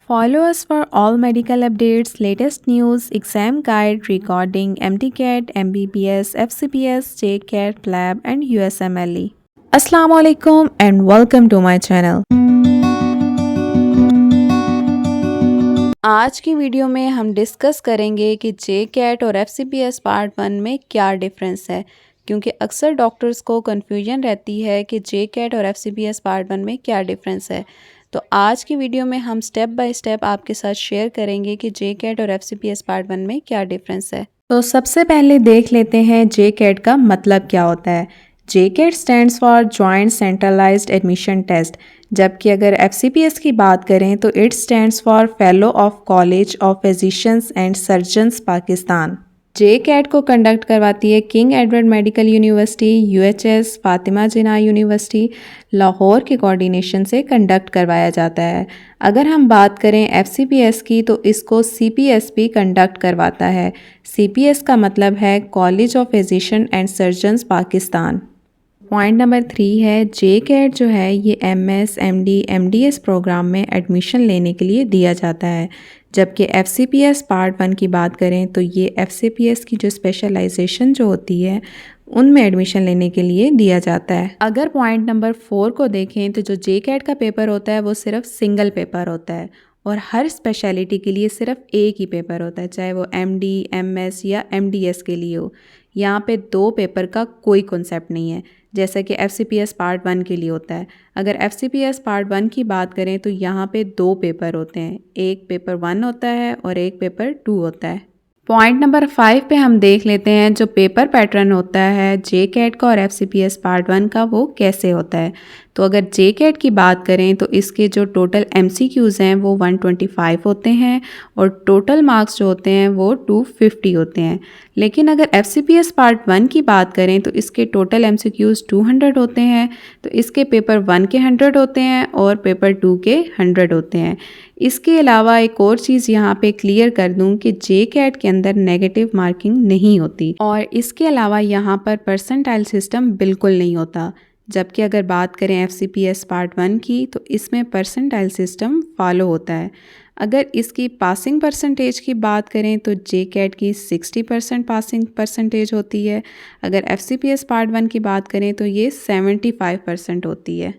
Follow us for all medical updates, latest news, exam guide, recording, MTCAT, MBBS, FCPS, JCAT, LAB, and USMLE. Assalamu alaikum and welcome to my channel. आज की video में हम discuss करेंगे कि JCAT और FCPS part 1 में क्या difference है, क्योंकि अक्सर डॉक्टर्स को कन्फ्यूजन रहती है कि JCAT और FCPS पार्ट 1 में क्या डिफरेंस है। तो आज की वीडियो में हम स्टेप बाय स्टेप आपके साथ शेयर करेंगे कि JCAT और FCPS पार्ट 1 में क्या डिफरेंस है। तो सबसे पहले देख लेते हैं JCAT का मतलब क्या होता है। JCAT stands for joint centralised admission test, जबकि अगर FCPS की बात करें तो it stands for fellow of college of physicians and surgeons Pakistan. JCAT को कंडक्ट करवाती है King Edward medical university, UHS, Fatima Jinnah university, Lahore के कोऑर्डिनेशन से कंडक्ट करवाया जाता है। अगर हम बात करें FCPS की तो इसको CPS भी कंडक्ट करवाता है। CPS का मतलब है college of physician and surgeons Pakistan. Point number 3 है JCAT जो है ये MS, MD, MDS प्रोग्राम में एडमिशन लेने के लिए दिया जाता है, जबकि FCPS पार्ट 1 की बात करें तो ये FCPS की जो स्पेशलाइजेशन जो होती है उनमें एडमिशन लेने के लिए दिया जाता है। अगर पॉइंट नंबर 4 को देखें तो जो JCAT का पेपर होता है वो सिर्फ सिंगल पेपर होता है और हर स्पेशलिटी के लिए सिर्फ एक ही पेपर होता है, चाहे वो MD, MS या MDS के लिए हो। यहाँ पे दो पेपर का कोई कॉन्सेप्ट नहीं है, जैसा कि FCPS पार्ट 1 के लिए होता है। अगर FCPS पार्ट 1 की बात करें तो यहाँ पे दो पेपर होते हैं, एक पेपर 1 होता है और एक पेपर 2 होता है। पॉइंट नंबर 5 पे हम देख लेते हैं जो पेपर पैटर्न होता है JCAT का और FCPS पार्ट 1 का वो कैसे होता है। तो अगर JCAT की बात करें तो इसके जो टोटल MCQs हैं वो 125 होते हैं और टोटल मार्क्स जो होते हैं वो 250 होते हैं। लेकिन अगर FCPS पार्ट 1 की बात करें तो इसके टोटल MCQs 200 होते हैं, तो इसके पेपर 1 के 100 होते हैं और पेपर 2 के 100 होते हैं। इसके अलावा एक और चीज़ यहाँ पे क्लियर कर दूँ कि JCAT के अंदर नेगेटिव मार्किंग नहीं होती और इसके अलावा यहाँ पर परसेंटाइल सिस्टम बिल्कुल नहीं होता। जबकि अगर बात करें FCPS पार्ट 1 की तो इसमें परसेंटाइल सिस्टम फॉलो होता है। अगर इसकी पासिंग परसेंटेज की बात करें तो JCAT की 60% पासिंग परसेंटेज होती है, अगर FCPS पार्ट 1 की बात करें तो ये 75% होती है।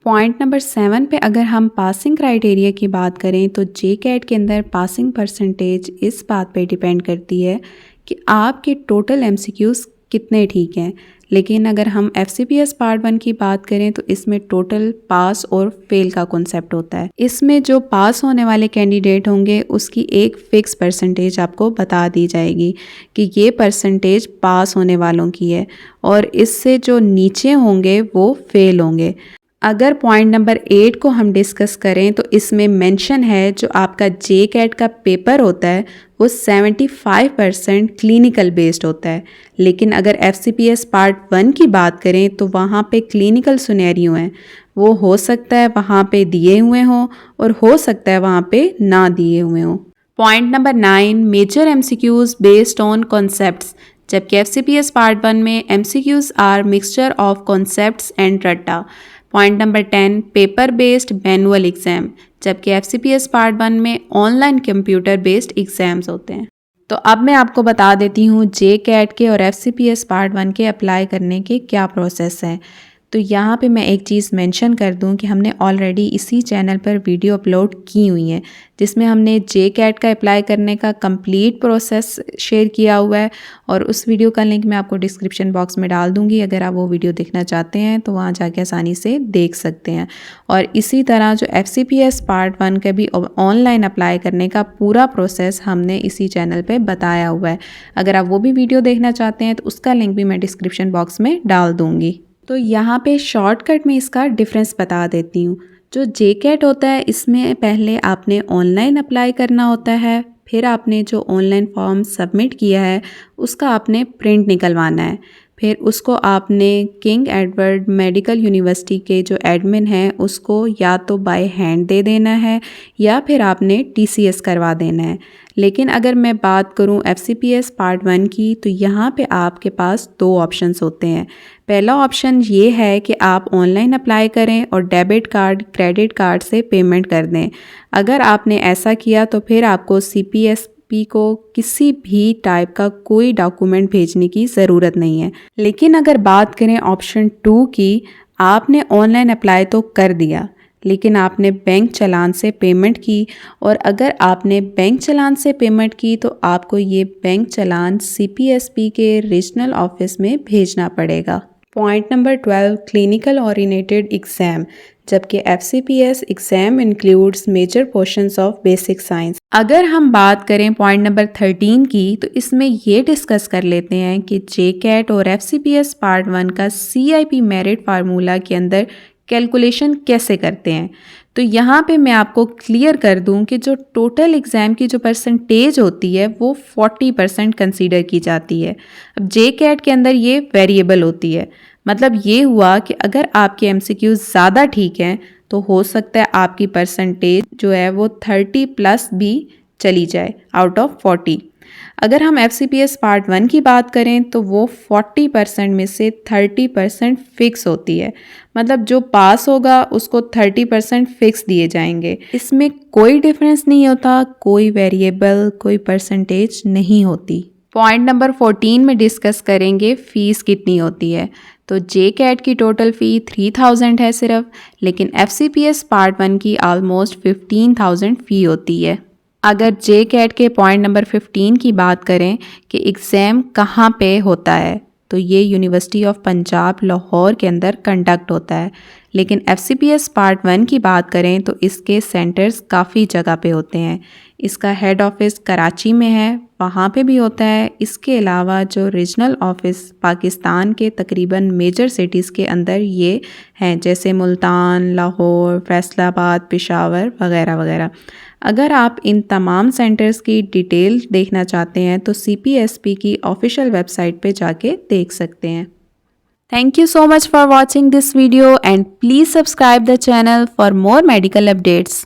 पॉइंट नंबर 7 पे अगर हम पासिंग क्राइटेरिया की बात करें तो JCAT के अंदर पासिंग परसेंटेज इस बात पे डिपेंड करती है कि आपके टोटल MCQs कितने ठीक हैं। लेकिन अगर हम FCPS पार्ट 1 की बात करें तो इसमें टोटल पास और फेल का कॉन्सेप्ट होता है। इसमें जो पास होने वाले कैंडिडेट होंगे उसकी एक फ़िक्स परसेंटेज आपको बता दी जाएगी कि ये परसेंटेज पास होने वालों की है और इससे जो नीचे होंगे वो फेल होंगे। अगर पॉइंट नंबर 8 को हम डिस्कस करें तो इसमें मेंशन है जो आपका JCAT का पेपर होता है वो 75% क्लिनिकल बेस्ड होता है। लेकिन अगर FCPS पार्ट 1 की बात करें तो वहाँ पे क्लिनिकल सिनेरियो हैं, वो हो सकता है वहाँ पे दिए हुए हों और हो सकता है वहाँ पे ना दिए हुए हों। Point number 9 major MCQs based on concepts, जबकि FCPS पार्ट 1 में MCQs are mixture of concepts and रट्टा। Point number 10 paper based manual exam, जबकि FCPS पार्ट 1 में ऑनलाइन कंप्यूटर बेस्ड एग्ज़ाम्स होते हैं। तो अब मैं आपको बता देती हूँ JCAT के और FCPS पार्ट 1 के अप्लाई करने के क्या प्रोसेस है। तो यहाँ पे मैं एक चीज़ मेंशन कर दूँ कि हमने ऑलरेडी इसी चैनल पर वीडियो अपलोड की हुई है जिसमें हमने JCAT का अप्लाई करने का कंप्लीट प्रोसेस शेयर किया हुआ है और उस वीडियो का लिंक मैं आपको डिस्क्रिप्शन बॉक्स में डाल दूँगी। अगर आप वो वीडियो देखना चाहते हैं तो वहाँ जाके आसानी से देख सकते हैं। और इसी तरह जो FCPS पार्ट 1 का भी ऑनलाइन अप्लाई करने का पूरा प्रोसेस हमने इसी चैनल पर बताया हुआ है। अगर आप वो भी वीडियो देखना चाहते हैं तो उसका लिंक भी मैं डिस्क्रिप्शन बॉक्स में डाल दूँगी। तो यहाँ पे शॉर्टकट में इसका डिफरेंस बता देती हूँ। जो JCAT होता है इसमें पहले आपने ऑनलाइन अप्लाई करना होता है, फिर आपने जो ऑनलाइन फॉर्म सबमिट किया है उसका आपने प्रिंट निकलवाना है, फिर उसको आपने किंग एडवर्ड मेडिकल यूनिवर्सिटी के जो एडमिन हैं उसको या तो बाय हैंड दे देना है या फिर आपने TCS करवा देना है। लेकिन अगर मैं बात करूं FCPS पार्ट 1 की, तो यहाँ पे आपके पास दो ऑप्शंस होते हैं। पहला ऑप्शन ये है कि आप ऑनलाइन अप्लाई करें और डेबिट कार्ड क्रेडिट कार्ड से पेमेंट कर दें। अगर आपने ऐसा किया तो फिर आपको CPSP को किसी भी टाइप का कोई डॉक्यूमेंट भेजने की ज़रूरत नहीं है। लेकिन अगर बात करें ऑप्शन 2 की, आपने ऑनलाइन अप्लाई तो कर दिया लेकिन आपने बैंक चालान से पेमेंट की, और अगर आपने बैंक चालान से पेमेंट की तो आपको ये बैंक चालान CPSP के रीजनल ऑफिस में भेजना पड़ेगा। Point number 12, clinical oriented exam, जबकि FCPS exam includes major portions of basic science. अगर हम बात करें पॉइंट नंबर 13 की, तो इसमें ये डिस्कस कर लेते हैं कि JCAT और FCPS पार्ट 1 का CIP मेरिट फार्मूला के अंदर कैलकुलेशन कैसे करते हैं। तो यहाँ पे मैं आपको क्लियर कर दूँ कि जो टोटल एग्ज़ाम की जो परसेंटेज होती है वो 40% कंसीडर की जाती है। अब JCAT के अंदर ये वेरिएबल होती है, मतलब ये हुआ कि अगर आपके MCQ ज़्यादा ठीक हैं तो हो सकता है आपकी परसेंटेज जो है वो 30+ भी चली जाए आउट ऑफ 40। अगर हम FCPS पार्ट 1 की बात करें तो वो 40% में से 30% फिक्स होती है, मतलब जो पास होगा उसको 30% फिक्स दिए जाएंगे। इसमें कोई डिफरेंस नहीं होता, कोई वेरिएबल, कोई परसेंटेज नहीं होती। पॉइंट नंबर 14 में डिस्कस करेंगे फ़ीस कितनी होती है। तो JCAT की टोटल फ़ी 3000 है सिर्फ, लेकिन FCPS पार्ट 1 की ऑलमोस्ट 15,000 फ़ी होती है। अगर JCAT के पॉइंट नंबर 15 की बात करें कि एग्ज़ाम कहाँ पे होता है, तो ये यूनिवर्सिटी ऑफ पंजाब लाहौर के अंदर कंडक्ट होता है। लेकिन FCPS पार्ट 1 की बात करें तो इसके सेंटर्स काफ़ी जगह पे होते हैं। इसका हेड ऑफिस कराची में है, वहाँ पे भी होता है। इसके अलावा जो रीजनल ऑफिस पाकिस्तान के तकरीबन मेजर सिटीज़ के अंदर ये हैं, जैसे मुल्तान, लाहौर, फैसलाबाद, पेशावर वगैरह वगैरह। अगर आप इन तमाम सेंटर्स की डिटेल देखना चाहते हैं तो CPSP की ऑफिशियल वेबसाइट पे जाके देख सकते हैं। Thank you so much for watching this video and please subscribe the channel for more medical updates.